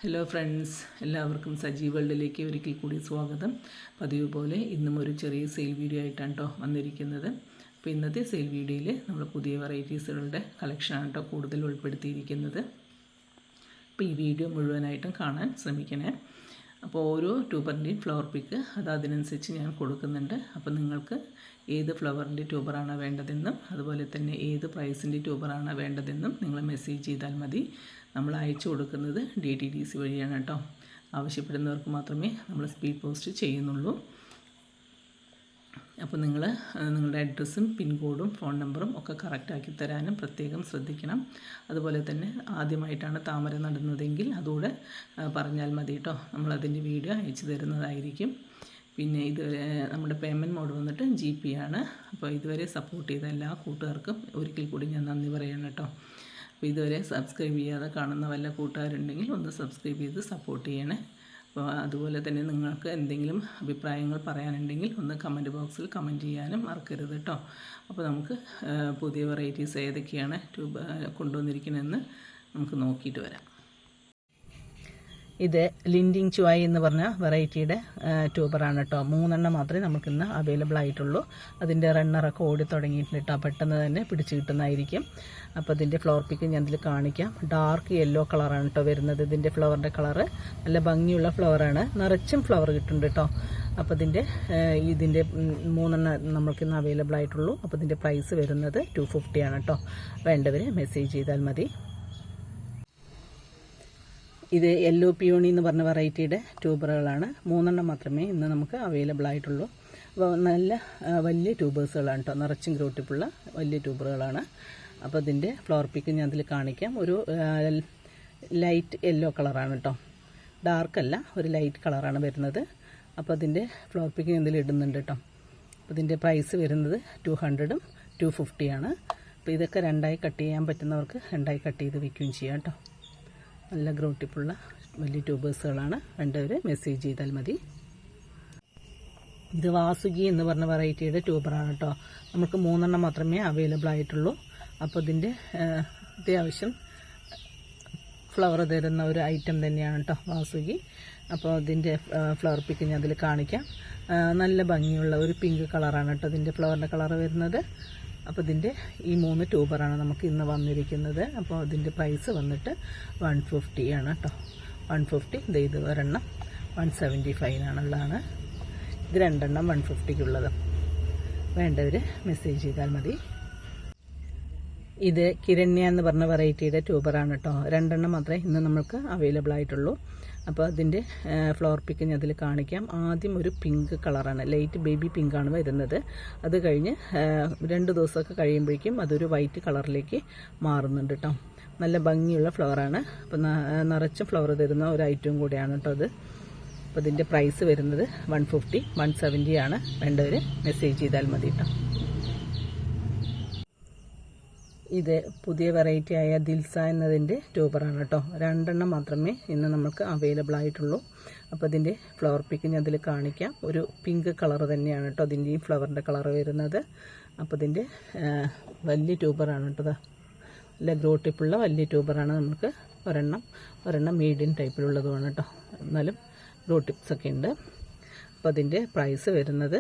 Hello friends, എല്ലാവർക്കും സജീവ് വേൾഡിലേക്ക് ഒരിക്കൽ കൂടി സ്വാഗതം. പതിവ് പോലെ ഇന്നും ഒരു ചെറിയ സെയിൽ വീഡിയോ ആയിട്ടാണ് കേട്ടോ വന്നിരിക്കുന്നത്. അപ്പോൾ ഇന്നത്തെ സെയിൽ വീഡിയോയിൽ നമ്മൾ പുതിയ വെറൈറ്റീസുകളുടെ കളക്ഷനാണ് കേട്ടോ കൂടുതൽ ഉൾപ്പെടുത്തിയിരിക്കുന്നത്. അപ്പോൾ ഈ വീഡിയോ മുഴുവനായിട്ടും കാണാൻ ശ്രമിക്കണേ. അപ്പോൾ ഓരോ ട്യൂബറിൻ്റെയും ഫ്ലവർ പിക്ക് അത് അതിനനുസരിച്ച് ഞാൻ കൊടുക്കുന്നുണ്ട്. അപ്പോൾ നിങ്ങൾക്ക് ഏത് ഫ്ലവറിൻ്റെ ട്യൂബറാണ് വേണ്ടതെന്നും അതുപോലെ തന്നെ ഏത് പ്രൈസിൻ്റെ ട്യൂബറാണ് വേണ്ടതെന്നും നിങ്ങൾ മെസ്സേജ് ചെയ്താൽ മതി. നമ്മൾ അയച്ചു കൊടുക്കുന്നത് DTDC വഴിയാണ് കേട്ടോ. ആവശ്യപ്പെടുന്നവർക്ക് മാത്രമേ നമ്മൾ സ്പീഡ് പോസ്റ്റ് ചെയ്യുന്നുള്ളൂ. അപ്പോൾ നിങ്ങളുടെ അഡ്രസ്സും പിൻകോഡും ഫോൺ നമ്പറും ഒക്കെ കറക്റ്റാക്കി തരാനും പ്രത്യേകം ശ്രദ്ധിക്കണം. അതുപോലെ തന്നെ ആദ്യമായിട്ടാണ് താമര നടുന്നതെങ്കിൽ അതുകൂടെ പറഞ്ഞാൽ മതി കേട്ടോ. നമ്മളതിൻ്റെ വീഡിയോ അയച്ചു തരുന്നതായിരിക്കും. പിന്നെ ഇതുവരെ നമ്മുടെ പേയ്മെൻറ്റ് മോഡ് വന്നിട്ട് GP ആണ്. അപ്പോൾ ഇതുവരെ സപ്പോർട്ട് ചെയ്ത എല്ലാ കൂട്ടുകാർക്കും ഒരിക്കൽ കൂടി ഞാൻ നന്ദി പറയണം കേട്ടോ. അപ്പോൾ ഇതുവരെ സബ്സ്ക്രൈബ് ചെയ്യാതെ കാണുന്ന വല്ല കൂട്ടുകാരുണ്ടെങ്കിൽ ഒന്ന് സബ്സ്ക്രൈബ് ചെയ്ത് സപ്പോർട്ട് ചെയ്യണേ. അപ്പോൾ അതുപോലെ തന്നെ നിങ്ങൾക്ക് എന്തെങ്കിലും അഭിപ്രായങ്ങൾ പറയാനുണ്ടെങ്കിൽ ഒന്ന് കമൻറ്റ് ബോക്സിൽ കമൻറ്റ് ചെയ്യാനും മറക്കരുത് കേട്ടോ. അപ്പോൾ നമുക്ക് പുതിയ വെറൈറ്റീസ് ഏതൊക്കെയാണ് കൊണ്ടുവന്നിരിക്കുന്നതെന്ന് നമുക്ക് നോക്കിയിട്ട് വരാം. ഇത് ലിൻഡിങ് ചുവായി എന്ന് പറഞ്ഞ വെറൈറ്റിയുടെ ട്യൂബറാണ് കേട്ടോ. 3 എണ്ണം മാത്രമേ നമുക്കിന്ന് അവൈലബിൾ ആയിട്ടുള്ളൂ. അതിൻ്റെ റണ്ണറൊക്കെ ഓടി തുടങ്ങിയിട്ടിട്ടാൽ പെട്ടെന്ന് തന്നെ പിടിച്ച് കിട്ടുന്നതായിരിക്കും. അപ്പോൾ ഇതിൻ്റെ ഫ്ലവർ പിക്ക് ഞാൻ ഇതിൽ കാണിക്കാം. ഡാർക്ക് യെല്ലോ കളറാണ് കേട്ടോ വരുന്നത്. ഇതിൻ്റെ ഫ്ലവറിൻ്റെ കളറ് നല്ല ഭംഗിയുള്ള ഫ്ലവറാണ്. നിറച്ചും ഫ്ലവർ കിട്ടുന്നുണ്ട് കേട്ടോ. അപ്പോൾ ഇതിൻ്റെ 3 എണ്ണം നമുക്കിന്ന് അവൈലബിൾ ആയിട്ടുള്ളൂ. അപ്പോൾ ഇതിൻ്റെ പ്രൈസ് വരുന്നത് 250 ആണ് കേട്ടോ. വേണ്ടവർ മെസ്സേജ് ചെയ്താൽ മതി. ഇത് യെല്ലോ പിയോണി എന്ന് പറഞ്ഞ വെറൈറ്റിയുടെ ട്യൂബറുകളാണ്. 3 എണ്ണം മാത്രമേ ഇന്ന് നമുക്ക് അവൈലബിൾ ആയിട്ടുള്ളൂ. അപ്പോൾ നല്ല വലിയ ട്യൂബേഴ്സുകളാണ് കേട്ടോ. നിറച്ചും ഗ്രോട്ടിപ്പുള്ള വലിയ ട്യൂബറുകളാണ്. അപ്പോൾ ഇതിൻ്റെ ഫ്ലവർ പിക്ക് ഞാൻ അതിൽ കാണിക്കാം. ഒരു ലൈറ്റ് യെല്ലോ കളറാണ് കേട്ടോ. ഡാർക്കല്ല, ഒരു ലൈറ്റ് കളറാണ് വരുന്നത്. അപ്പോൾ അതിൻ്റെ ഫ്ലവർ പിക്ക് ഞാൻ ഇതിൽ ഇടുന്നുണ്ട് കേട്ടോ. അപ്പോൾ ഇതിൻ്റെ പ്രൈസ് വരുന്നത് 200ഉം 250 ആണ്. അപ്പോൾ ഇതൊക്കെ 2ആയി കട്ട് ചെയ്യാൻ പറ്റുന്നവർക്ക് 2ആയി കട്ട് ചെയ്ത് വയ്ക്കുകയും ചെയ്യാം കേട്ടോ. നല്ല ഗ്രോട്ടിപ്പുള്ള വലിയ ട്യൂബേഴ്സുകളാണ്. വേണ്ടവർ മെസ്സേജ് ചെയ്താൽ മതി. ഇത് വാസുകി എന്ന് പറഞ്ഞ വെറൈറ്റിയുടെ ട്യൂബറാണ് കേട്ടോ. നമുക്ക് 3 എണ്ണം മാത്രമേ അവൈലബിൾ ആയിട്ടുള്ളൂ. അപ്പോൾ ഇതിൻ്റെ അത്യാവശ്യം ഫ്ലവർ തരുന്ന ഒരു ഐറ്റം തന്നെയാണ് കേട്ടോ വാസുകി. അപ്പോൾ ഇതിൻ്റെ ഫ്ലവർ പിക്ക് ഞാൻ അതിൽ കാണിക്കാം. നല്ല ഭംഗിയുള്ള ഒരു പിങ്ക് കളറാണ് കേട്ടോ ഇതിൻ്റെ ഫ്ലവറിൻ്റെ കളർ വരുന്നത്. അപ്പോൾ ഇതിൻ്റെ ഈ 3 ട്യൂബറാണ് നമുക്ക് ഇന്ന് വന്നിരിക്കുന്നത്. അപ്പോൾ ഇതിൻ്റെ പ്രൈസ് വന്നിട്ട് 150 ആണ് കേട്ടോ. 150. ഇത് ഒരെണ്ണം 175 ഇത് 2 എണ്ണം 150ക്കുള്ളത്. വേണ്ടവർ മെസ്സേജ് ചെയ്താൽ മതി. ഇത് കിരണ്യ എന്ന് പറഞ്ഞ വെറൈറ്റിയുടെ ട്യൂബറാണ് കേട്ടോ. 2 എണ്ണം മാത്രമേ ഇന്ന് നമുക്ക് അവൈലബിൾ ആയിട്ടുള്ളൂ. അപ്പോൾ അതിൻ്റെ ഫ്ലവർ പിക്ക് ഞാൻ അതിൽ കാണിക്കാം. ആദ്യം ഒരു പിങ്ക് കളറാണ്, ലൈറ്റ് ബേബി പിങ്കാണ് വരുന്നത്. അത് കഴിഞ്ഞ് 2 ദിവസമൊക്കെ കഴിയുമ്പോഴേക്കും അതൊരു വൈറ്റ് കളറിലേക്ക് മാറുന്നുണ്ട് കേട്ടോ. നല്ല ഭംഗിയുള്ള ഫ്ലവറാണ്. അപ്പോൾ നിറച്ചും ഫ്ലവർ തരുന്ന ഒരു ഐറ്റവും കൂടിയാണ് കേട്ടോ അത്. അപ്പോൾ ഇതിൻ്റെ പ്രൈസ് വരുന്നത് 150, 170 ആണ്. വേണ്ടവർ മെസ്സേജ് ചെയ്താൽ മതി കേട്ടോ. ഇത് പുതിയ വെറൈറ്റി ആയ ദിൽസ എന്നതിൻ്റെ ട്യൂബറാണ് കേട്ടോ. 2 എണ്ണം മാത്രമേ ഇന്ന് നമുക്ക് അവൈലബിൾ ആയിട്ടുള്ളൂ. അപ്പോൾ ഇതിൻ്റെ ഫ്ലവർ പിക്ക് ഞാൻ അതിൽ കാണിക്കാം. ഒരു പിങ്ക് കളർ തന്നെയാണ് കേട്ടോ അതിൻ്റെയും ഫ്ലവറിൻ്റെ കളർ വരുന്നത്. അപ്പോൾ ഇതിൻ്റെ വലിയ ട്യൂബറാണ് കേട്ടോ. നല്ല ഗ്രോട്ടിപ്പുള്ള വലിയ ട്യൂബറാണ്. നമുക്ക് ഒരെണ്ണം മീഡിയം ടൈപ്പിലുള്ളതുമാണ് കേട്ടോ. എന്നാലും ഗ്രോട്ടിപ്സൊക്കെ ഉണ്ട്. അപ്പോൾ അതിൻ്റെ പ്രൈസ് വരുന്നത്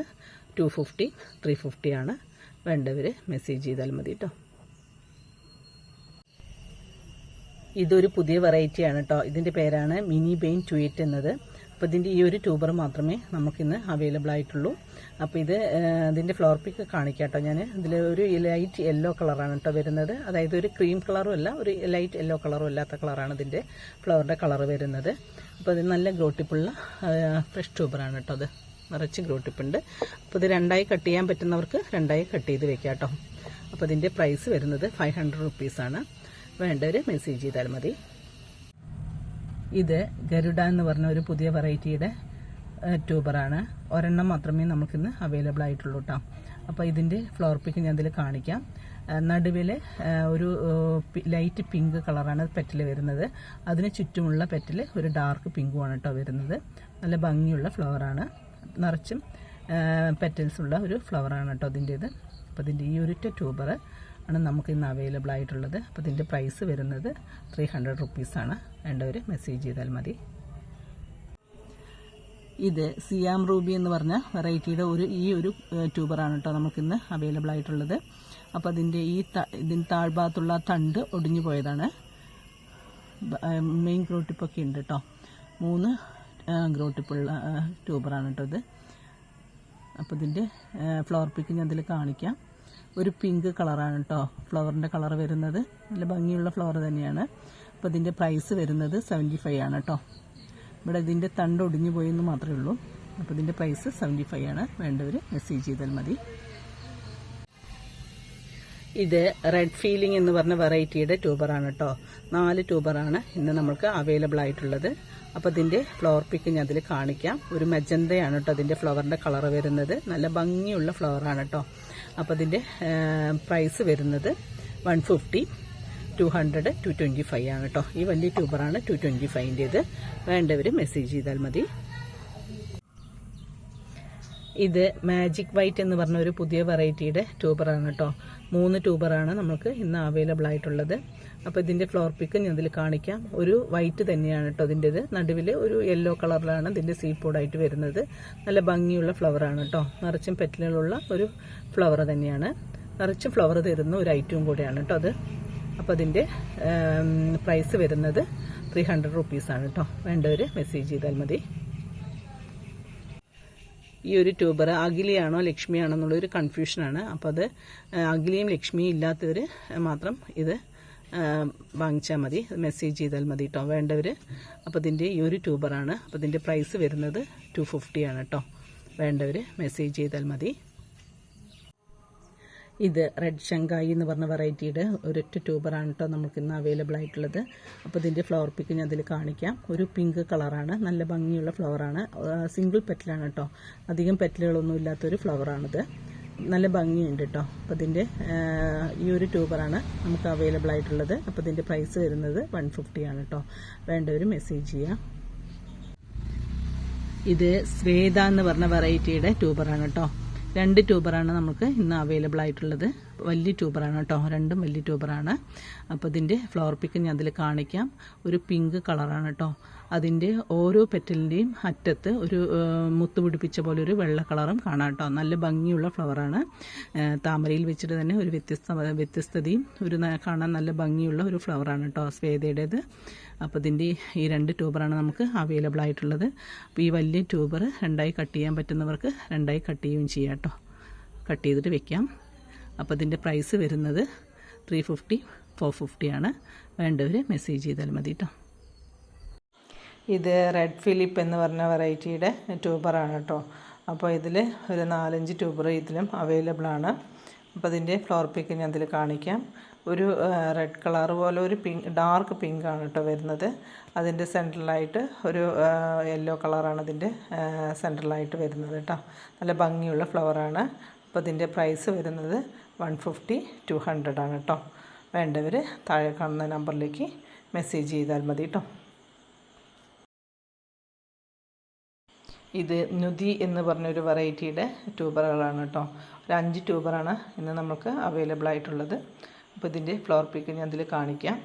250, 350 ആണ്. വേണ്ടവർ മെസ്സേജ് ചെയ്താൽ മതി കേട്ടോ. ഇതൊരു പുതിയ വെറൈറ്റിയാണ് കേട്ടോ. ഇതിൻ്റെ പേരാണ് മിനി ബെയിൻ ട്വീറ്റ് എന്നത്. അപ്പോൾ ഇതിൻ്റെ ഈ ഒരു ട്യൂബർ മാത്രമേ നമുക്കിന്ന് അവൈലബിൾ ആയിട്ടുള്ളൂ. അപ്പോൾ ഇതിൻ്റെ ഫ്ലവർ പിക്ക് കാണിക്കാം കേട്ടോ ഞാൻ. ഇതിൽ ഒരു ലൈറ്റ് യെല്ലോ കളറാണ് കേട്ടോ വരുന്നത്. അതായത് ഒരു ക്രീം കളറും അല്ല, ഒരു ലൈറ്റ് യെല്ലോ കളറും അല്ലാത്ത കളറാണ് ഇതിൻ്റെ ഫ്ലവറിൻ്റെ കളർ വരുന്നത്. അപ്പോൾ ഇത് നല്ല ഗ്രോട്ടിപ്പുള്ള ഫ്രഷ് ട്യൂബറാണ് കേട്ടോ. അത് നിറച്ച് ഗ്രോട്ടിപ്പുണ്ട്. അപ്പോൾ ഇത് 2ആയി കട്ട് ചെയ്യാൻ പറ്റുന്നവർക്ക് 2ആയി കട്ട് ചെയ്ത് വെക്കാം കേട്ടോ. അപ്പോൾ ഇതിൻ്റെ പ്രൈസ് വരുന്നത് 500 റുപ്പീസാണ്. വേണ്ടവർ മെസ്സേജ് ചെയ്താൽ മതി. ഇത് ഗരുഡ എന്ന് പറഞ്ഞ ഒരു പുതിയ വെറൈറ്റിയുടെ ട്യൂബറാണ്. 1 എണ്ണം മാത്രമേ നമുക്കിന്ന് അവൈലബിൾ ആയിട്ടുള്ളൂ കേട്ടോ. അപ്പോൾ ഇതിൻ്റെ ഫ്ലവർ പിക്ക് ഞാൻ ഇതിൽ കാണിക്കാം. നടുവിൽ ഒരു ലൈറ്റ് പിങ്ക് കളറാണ് പെറ്റൽ വരുന്നത്. അതിന് ചുറ്റുമുള്ള പെറ്റൽ ഒരു ഡാർക്ക് പിങ്കുമാണ് കേട്ടോ വരുന്നത്. നല്ല ഭംഗിയുള്ള ഫ്ലവറാണ്. നിറച്ചും പെറ്റൽസ് ഉള്ള ഒരു ഫ്ലവറാണ് കേട്ടോ ഇതിൻ്റേത്. അപ്പോൾ ഇതിൻ്റെ ഈ ഒരു ട്യൂബർ ആണ് നമുക്ക് ഇന്ന് അവൈലബിൾ ആയിട്ടുള്ളത്. അപ്പോൾ ഇതിൻ്റെ പ്രൈസ് വരുന്നത് 300 റുപ്പീസാണ്. വേണ്ടവർ മെസ്സേജ് ചെയ്താൽ മതി. ഇത് സിയാം റൂബി എന്ന് പറഞ്ഞ വെറൈറ്റിയുടെ ഈ ഒരു ട്യൂബറാണ് കേട്ടോ നമുക്കിന്ന് അവൈലബിൾ ആയിട്ടുള്ളത്. അപ്പോൾ അതിൻ്റെ ഇതിന് താഴ്ഭാഗത്തുള്ള തണ്ട് ഒടിഞ്ഞു പോയതാണ്. മെയിൻ ഗ്രോ ടിപ്പൊക്കെ ഉണ്ട് കേട്ടോ. 3 ഗ്രോ ടിപ്പുള്ള ട്യൂബറാണ് കേട്ടോ ഇത്. അപ്പോൾ ഇതിൻ്റെ ഫ്ലവർ പിക്ക് ഞാൻ അതിൽ കാണിക്കാം. ഒരു പിങ്ക് കളറാണ് കേട്ടോ ഫ്ലവറിൻ്റെ കളർ വരുന്നത്. നല്ല ഭംഗിയുള്ള ഫ്ലവർ തന്നെയാണ്. അപ്പോൾ ഇതിൻ്റെ പ്രൈസ് വരുന്നത് 75 ആണ് കേട്ടോ. ഇവിടെ ഇതിൻ്റെ തണ്ട് ഒടിഞ്ഞു പോയെന്ന് മാത്രമേ ഉള്ളൂ. അപ്പോൾ ഇതിൻ്റെ പ്രൈസ് 75 ആണ്. വേണ്ടവർ മെസ്സേജ് ചെയ്താൽ മതി. ഇത് റെഡ് ഫീലിംഗ് എന്ന് പറഞ്ഞ വെറൈറ്റിയുടെ ട്യൂബറാണ് കേട്ടോ. 4 ട്യൂബറാണ് ഇന്ന് നമുക്ക് അവൈലബിൾ ആയിട്ടുള്ളത്. അപ്പോൾ ഇതിൻ്റെ ഫ്ലവർ പിക്ക് ഞാൻ അതിൽ കാണിക്കാം. ഒരു മെജന്തയാണ് കേട്ടോ അതിൻ്റെ ഫ്ലവറിൻ്റെ കളർ വരുന്നത്. നല്ല ഭംഗിയുള്ള ഫ്ലവറാണ് കേട്ടോ. അപ്പോൾ ഇതിൻ്റെ പ്രൈസ് വരുന്നത് 150, 200, 225 ആണ് കേട്ടോ. ഈ വലിയ ട്യൂബറാണ് 225ൻ്റേത്. വേണ്ടവർ മെസ്സേജ് ചെയ്താൽ മതി. ഇത് മാജിക് വൈറ്റ് എന്ന് പറഞ്ഞ ഒരു പുതിയ വെറൈറ്റിയുടെ ട്യൂബറാണ് കേട്ടോ. 3 ട്യൂബറാണ് നമുക്ക് ഇന്ന് അവൈലബിൾ ആയിട്ടുള്ളത്. അപ്പോൾ ഇതിൻ്റെ ഫ്ലവർ പിക്ക് ഞാൻ ഇതിൽ കാണിക്കാം. ഒരു വൈറ്റ് തന്നെയാണ് കേട്ടോ ഇതിൻ്റേത്. നടുവിൽ ഒരു യെല്ലോ കളറിലാണ് ഇതിൻ്റെ സീപ്പോഡായിട്ട് വരുന്നത്. നല്ല ഭംഗിയുള്ള ഫ്ലവറാണ് കേട്ടോ. നിറച്ചും പെറ്റലുകളുള്ള ഒരു ഫ്ലവർ തന്നെയാണ്. നിറച്ചും ഫ്ലവർ തരുന്ന ഒരു ഐറ്റവും കൂടെയാണ് കേട്ടോ അത്. അപ്പോൾ അതിൻ്റെ പ്രൈസ് വരുന്നത് 300 റുപ്പീസാണ് കേട്ടോ. വേണ്ടവർ മെസ്സേജ് ചെയ്താൽ മതി. ഈ ഒരു ട്യൂബർ അഖിലയാണോ ലക്ഷ്മിയാണോ എന്നുള്ളൊരു കൺഫ്യൂഷനാണ്. അപ്പോൾ അത് അഖിലയും ലക്ഷ്മിയും ഇല്ലാത്തവർ മാത്രം ഇത് വാങ്ങിച്ചാൽ മതി. മെസ്സേജ് ചെയ്താൽ മതി കേട്ടോ വേണ്ടവർ. അപ്പോൾ ഇതിൻ്റെ ഈ ഒരു ട്യൂബറാണ്. അപ്പോൾ ഇതിൻ്റെ പ്രൈസ് വരുന്നത് 250 ആണ് കേട്ടോ. വേണ്ടവർ മെസ്സേജ് ചെയ്താൽ മതി. ഇത് റെഡ് ശങ്കായി എന്ന് പറഞ്ഞ വെറൈറ്റിയുടെ ഒരൊറ്റ ട്യൂബറാണ് കേട്ടോ നമുക്കിന്ന് അവൈലബിൾ ആയിട്ടുള്ളത്. അപ്പോൾ ഇതിൻ്റെ ഫ്ലവർ പിക്ക് ഞാൻ അതിൽ കാണിക്കാം. ഒരു പിങ്ക് കളറാണ്. നല്ല ഭംഗിയുള്ള ഫ്ലവറാണ്. സിംഗിൾ പെറ്റലാണ് കേട്ടോ. അധികം പെറ്റലുകളൊന്നും ഇല്ലാത്തൊരു ഫ്ലവറാണിത്. നല്ല ഭംഗിയുണ്ട് കേട്ടോ. അപ്പോൾ ഇതിൻ്റെ ഈ ഒരു ട്യൂബറാണ് നമുക്ക് അവൈലബിൾ ആയിട്ടുള്ളത്. അപ്പോൾ ഇതിൻ്റെ പ്രൈസ് വരുന്നത് 150 ആണ് കേട്ടോ. വേണ്ടവർ മെസ്സേജ് ചെയ്യാം. ഇത് ശ്വേത എന്ന് പറഞ്ഞ വെറൈറ്റിയുടെ ട്യൂബറാണ് കേട്ടോ. 2 ട്യൂബറാണ് നമുക്ക് ഇന്ന് അവൈലബിൾ ആയിട്ടുള്ളത്. വലിയ ട്യൂബറാണ് കേട്ടോ. 2ഉം വലിയ ട്യൂബറാണ്. അപ്പോൾ ഇതിൻ്റെ ഫ്ലവർ പിക്ക് ഞാൻ അതിൽ കാണിക്കാം. ഒരു പിങ്ക് കളറാണ് കേട്ടോ. അതിൻ്റെ ഓരോ പെറ്റലിൻ്റെയും അറ്റത്ത് ഒരു മുത്ത് പിടിപ്പിച്ച പോലെ ഒരു വെള്ള കളറും കാണാം കേട്ടോ. നല്ല ഭംഗിയുള്ള ഫ്ലവറാണ്. താമരയിൽ വെച്ചിട്ട് തന്നെ ഒരു വ്യത്യസ്തതയും ഒരു കാണാൻ നല്ല ഭംഗിയുള്ള ഒരു ഫ്ലവറാണ് കേട്ടോ ശ്വേതയുടേത്. അപ്പോൾ ഇതിൻ്റെ ഈ 2 ട്യൂബറാണ് നമുക്ക് അവൈലബിൾ ആയിട്ടുള്ളത്. അപ്പോൾ ഈ വലിയ ട്യൂബർ 2ആയി കട്ട് ചെയ്യാൻ പറ്റുന്നവർക്ക് 2ആയി കട്ട് ചെയ്യുകയും ചെയ്യാം കേട്ടോ. കട്ട് ചെയ്തിട്ട് വെക്കാം. അപ്പോൾ ഇതിൻ്റെ പ്രൈസ് വരുന്നത് 350, 450 ആണ്. വേണ്ടവർ മെസ്സേജ് ചെയ്താൽ മതി കേട്ടോ. ഇത് റെഡ് ഫിലിപ്പ് എന്ന് പറഞ്ഞ വെറൈറ്റിയുടെ ട്യൂബറാണ് കേട്ടോ. അപ്പോൾ ഇതിൽ ഒരു 4-5 ട്യൂബർ ഇതിലും അവൈലബിൾ ആണ്. അപ്പോൾ ഇതിൻ്റെ ഫ്ലവർ പിക്ക് ഞാൻ ഇതിൽ കാണിക്കാം. ഒരു റെഡ് കളർ പോലെ ഒരു ഡാർക്ക് പിങ്ക് ആണ് കേട്ടോ വരുന്നത്. അതിൻ്റെ സെൻട്രലായിട്ട് ഒരു യെല്ലോ കളറാണ് അതിൻ്റെ സെൻട്രലായിട്ട് വരുന്നത് കേട്ടോ. നല്ല ഭംഗിയുള്ള ഫ്ലവറാണ്. അപ്പോൾ ഇതിൻ്റെ പ്രൈസ് വരുന്നത് 150, 200 ആണ് കേട്ടോ. വേണ്ടവർ താഴെ കാണുന്ന നമ്പറിലേക്ക് മെസ്സേജ് ചെയ്താൽ മതി കേട്ടോ. ഇത് നുതി എന്ന് പറഞ്ഞൊരു വെറൈറ്റിയുടെ ട്യൂബറുകളാണ് കേട്ടോ. ഒരു 5 ട്യൂബറാണ് ഇന്ന് നമുക്ക് അവൈലബിൾ ആയിട്ടുള്ളത്. അപ്പോൾ ഇതിൻ്റെ ഫ്ലവർ പിക്ക് ഞാൻ ഇതിൽ കാണിക്കാം.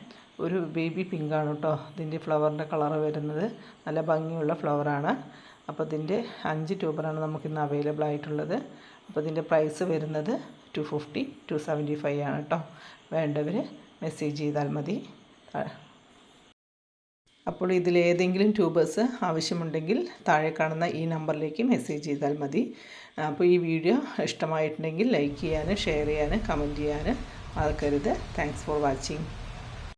ഒരു ബേബി പിങ്കാണ് കേട്ടോ ഇതിൻ്റെ ഫ്ലവറിൻ്റെ കളർ വരുന്നത്. നല്ല ഭംഗിയുള്ള ഫ്ലവറാണ്. അപ്പോൾ ഇതിൻ്റെ 5 ട്യൂബറാണ് നമുക്കിന്ന് അവൈലബിൾ ആയിട്ടുള്ളത്. അപ്പോൾ ഇതിൻ്റെ പ്രൈസ് വരുന്നത് 250, 275 ആണ് കേട്ടോ. വേണ്ടവർ മെസ്സേജ് ചെയ്താൽ മതി. അപ്പോൾ ഇതിലേതെങ്കിലും ട്യൂബേഴ്സ് ആവശ്യമുണ്ടെങ്കിൽ താഴെ കാണുന്ന ഈ നമ്പറിലേക്ക് മെസ്സേജ് ചെയ്താൽ മതി. അപ്പോൾ ഈ വീഡിയോ ഇഷ്ടമായിട്ടുണ്ടെങ്കിൽ ലൈക്ക് ചെയ്യാനും ഷെയർ ചെയ്യാനും കമൻറ്റ് ചെയ്യാനും മറക്കരുത്. Thanks for watching.